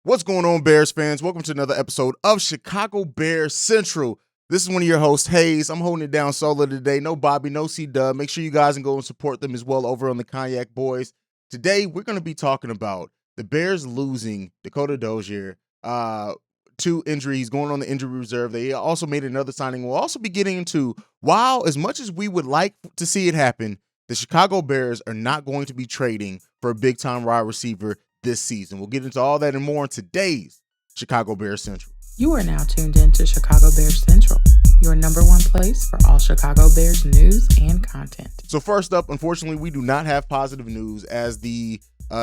What's going on, Bears fans? Welcome to another episode of Chicago Bears Central. This is one of your hosts, Haize. I'm holding it down solo today. No Bobby, no C-Dub. Make sure you guys can go and support them as well over on the Cognac Boys. Today, we're going to be talking about the Bears losing Dakota Dozier to injury. He's going on the injury reserve. They also made another signing. We'll also be getting into, while as much as we would like to see it happen, the Chicago Bears are not going to be trading for a big-time wide receiver this season. We'll get into all that and more in today's Chicago Bears Central. You are now tuned in to Chicago Bears Central, your number one place for all Chicago Bears news and content. So first up, unfortunately, we do not have positive news as the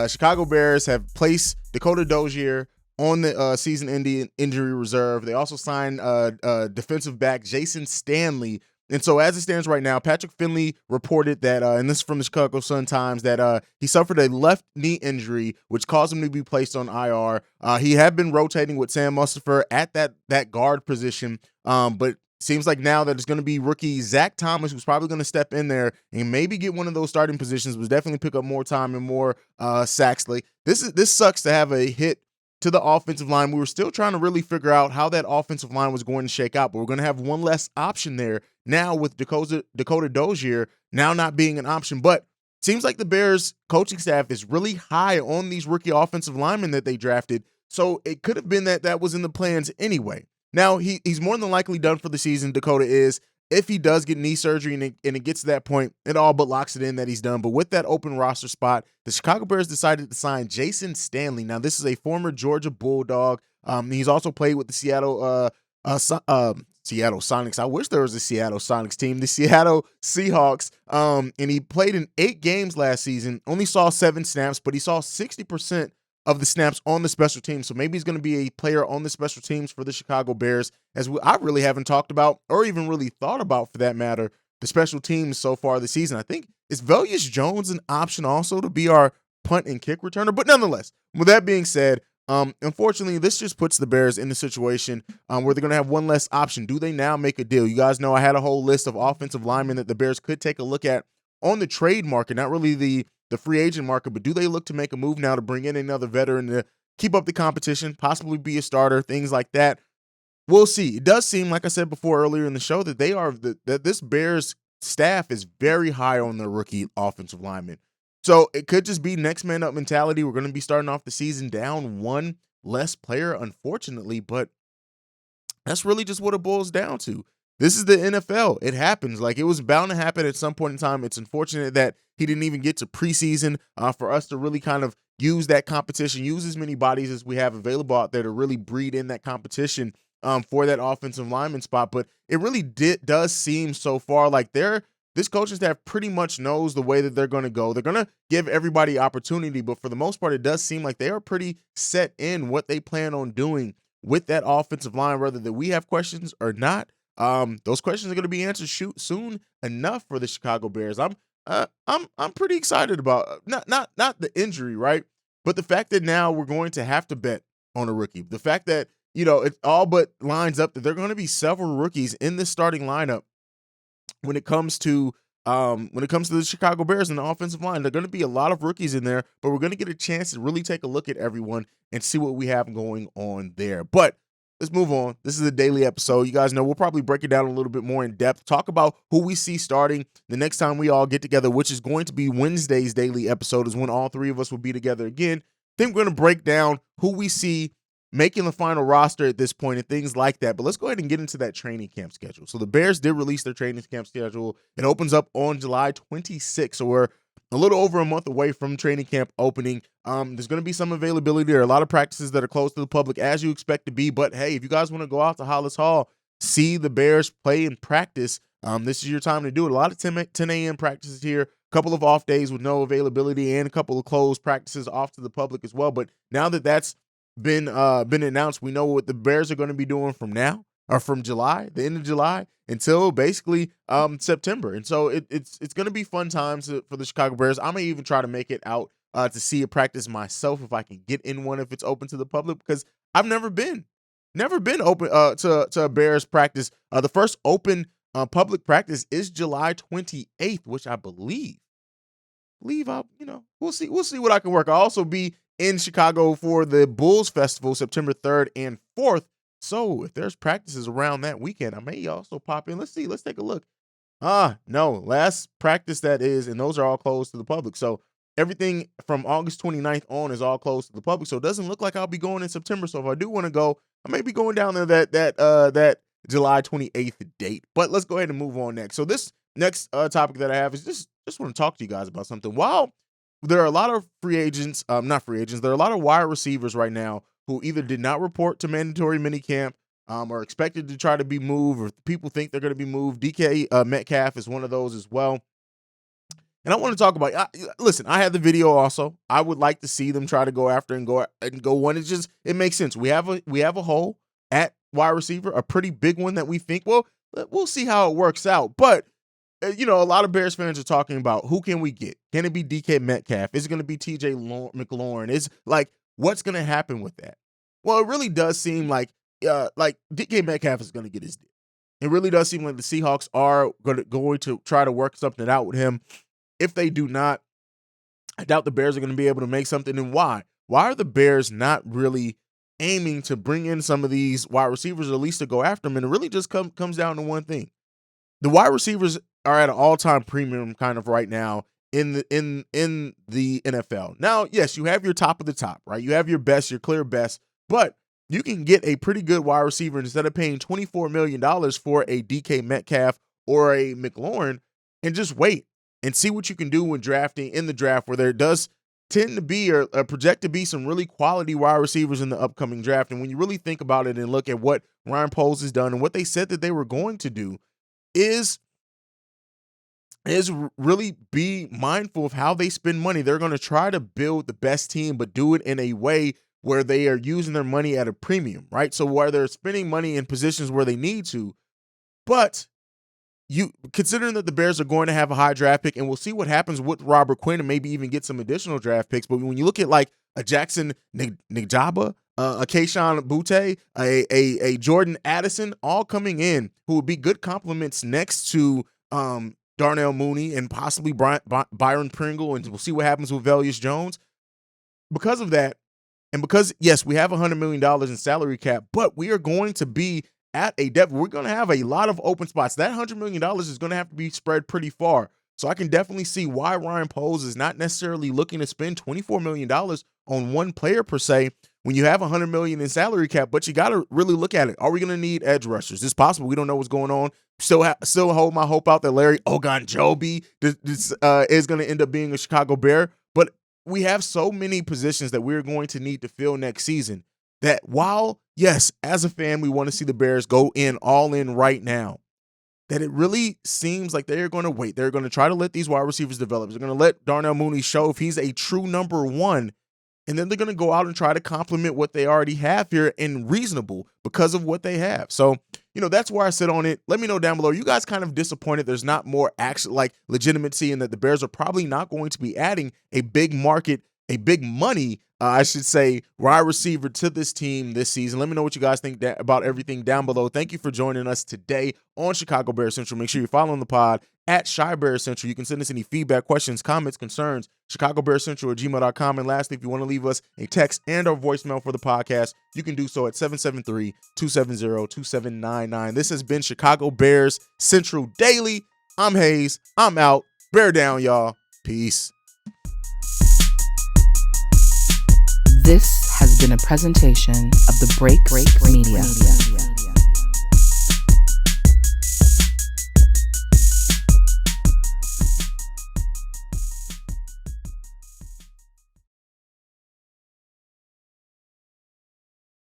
Chicago Bears have placed Dakota Dozier on the season-ending injury reserve. They also signed defensive back Jayson Stanley. And so as it stands right now, Patrick Finley reported that, and this is from the Chicago Sun-Times, that he suffered a left knee injury, which caused him to be placed on IR. He had been rotating with Sam Mustipher at that guard position, but seems like now that it's going to be rookie Zach Thomas, who's probably going to step in there and maybe get one of those starting positions, but definitely pick up more time and more sacks. Like this sucks to have a hit to the offensive line. We were still trying to really figure out how that offensive line was going to shake out, but we're going to have one less option there now with Dakota Dozier now not being an option. But seems like the Bears coaching staff is really high on these rookie offensive linemen that they drafted, so it could have been that was in the plans anyway. Now, he's more than likely done for the season, Dakota is. If he does get knee surgery and it gets to that point, it all but locks it in that he's done. But with that open roster spot, the Chicago Bears decided to sign Jayson Stanley. Now, this is a former Georgia Bulldog. He's also played with the Seattle Sonics. I wish there was a Seattle Sonics team. The Seattle Seahawks. And he played in 8 games last season. Only saw 7 snaps, but he saw 60% of the snaps on the special teams. So maybe he's going to be a player on the special teams for the Chicago Bears, as I really haven't talked about or even really thought about, for that matter, the special teams so far this season. I think, is Velius Jones an option also to be our punt and kick returner? But nonetheless, with that being said, unfortunately, this just puts the Bears in the situation where they're going to have one less option. Do they now make a deal? You guys know I had a whole list of offensive linemen that the Bears could take a look at on the trade market, not really the free agent market, but do they look to make a move now to bring in another veteran to keep up the competition, possibly be a starter, things like that? We'll see. It does seem, like I said before earlier in the show, that that this Bears staff is very high on their rookie offensive linemen. So it could just be next man up mentality. We're going to be starting off the season down one less player, unfortunately, but that's really just what it boils down to. This is the NFL. It happens. Like, it was bound to happen at some point in time. It's unfortunate that he didn't even get to preseason for us to really kind of use that competition, use as many bodies as we have available out there to really breed in that competition for that offensive lineman spot. But it really does seem so far like this coaching staff pretty much knows the way that they're going to go. They're going to give everybody opportunity, but for the most part, it does seem like they are pretty set in what they plan on doing with that offensive line, whether that we have questions or not. Those questions are going to be answered soon enough for the Chicago Bears. I'm pretty excited about not the injury, right? But the fact that now we're going to have to bet on a rookie. The fact that, it all but lines up that there are going to be several rookies in this starting lineup when it comes to the Chicago Bears and the offensive line. There are going to be a lot of rookies in there, but we're going to get a chance to really take a look at everyone and see what we have going on there. But let's move on. This is a daily episode. You guys know we'll probably break it down a little bit more in depth, talk about who we see starting the next time we all get together, which is going to be Wednesday's daily episode, is when all 3 of us will be together again. Then we're going to break down who we see making the final roster at this point and things like that. But let's go ahead and get into that training camp schedule. So the Bears did release their training camp schedule. It opens up on July 26th. So we're a little over a month away from training camp opening. There's going to be some availability. There are a lot of practices that are closed to the public, as you expect to be. But hey, if you guys want to go out to Hollis Hall, see the Bears play and practice, this is your time to do it. A lot of 10 a.m. practices here, a couple of off days with no availability, and a couple of closed practices off to the public as well. But now that that's been announced, we know what the Bears are going to be doing from now, or from July, the end of July, until basically September. And so it's going to be fun times for the Chicago Bears. I may even try to make it out to see a practice myself if I can get in one, if it's open to the public, because I've never been open to a Bears practice. The first open public practice is July 28th, which I believe we'll see what I can work. I'll also be in Chicago for the Bulls Festival, September 3rd and 4th. So if there's practices around that weekend, I may also pop in. Let's see. Let's take a look. No, last practice that is, and those are all closed to the public. So everything from August 29th on is all closed to the public. So it doesn't look like I'll be going in September. So if I do want to go, I may be going down there that July 28th date. But let's go ahead and move on next. So this next topic that I have is just want to talk to you guys about something. While there are a lot of free agents, not free agents, there are a lot of wide receivers right now who either did not report to mandatory minicamp, are expected to try to be moved, or people think they're going to be moved. DK Metcalf is one of those as well. And I want to talk about, listen, I had the video also. I would like to see them try to go after and go one. It makes sense. We have a hole at wide receiver, a pretty big one that we think, well, we'll see how it works out. But, a lot of Bears fans are talking about who can we get? Can it be DK Metcalf? Is it going to be TJ McLaurin? Is what's going to happen with that? Well, it really does seem like DK Metcalf is going to get his deal. It really does seem like the Seahawks are going to try to work something out with him. If they do not, I doubt the Bears are going to be able to make something. And why? Why are the Bears not really aiming to bring in some of these wide receivers, or at least to go after them? And it really just comes down to one thing. The wide receivers are at an all-time premium kind of right now in the NFL. Now, yes, you have your top of the top, right? You have your best, your clear best, but you can get a pretty good wide receiver instead of paying $24 million for a DK Metcalf or a McLaurin, and just wait and see what you can do when drafting in the draft, where there does tend to be or project to be some really quality wide receivers in the upcoming draft. And when you really think about it and look at what Ryan Poles has done and what they said that they were going to do, is really be mindful of how they spend money. They're going to try to build the best team, but do it in a way where they are using their money at a premium, right? So where they're spending money in positions where they need to, but considering that the Bears are going to have a high draft pick, and we'll see what happens with Robert Quinn and maybe even get some additional draft picks. But when you look at like a Jackson Njigba, a Kayshon Boutte, a Jordan Addison, all coming in who would be good complements next to Darnell Mooney and possibly Byron Pringle, and we'll see what happens with Velus Jones. Because of that, and because, yes, we have $100 million in salary cap, but we are going to be at a depth. We're going to have a lot of open spots. That $100 million is going to have to be spread pretty far. So I can definitely see why Ryan Poles is not necessarily looking to spend $24 million on one player per se when you have $100 million in salary cap, but you got to really look at it. Are we going to need edge rushers? It's possible. We don't know what's going on. Still hold my hope out that Larry Ogunjobi is going to end up being a Chicago Bear. But we have so many positions that we're going to need to fill next season that while, yes, as a fan, we want to see the Bears go all in right now, that it really seems like they're going to wait. They're going to try to let these wide receivers develop. They're going to let Darnell Mooney show if he's a true number one. And then they're going to go out and try to complement what they already have here and reasonable because of what they have. So, that's where I sit on it. Let me know down below. Are you guys kind of disappointed there's not more action, like legitimacy, and that the Bears are probably not going to be adding a big market, a big money, I should say, wide receiver to this team this season? Let me know what you guys think about everything down below. Thank you for joining us today on Chicago Bears Central. Make sure you're following the pod at Chi Bears Central. You can send us any feedback, questions, comments, concerns, ChicagoBearsCentral@gmail.com. And lastly, if you want to leave us a text and or voicemail for the podcast, you can do so at 773-270-2799. This has been Chicago Bears Central Daily. I'm Haize. I'm out. Bear down, y'all. Peace. This has been a presentation of the Break Media.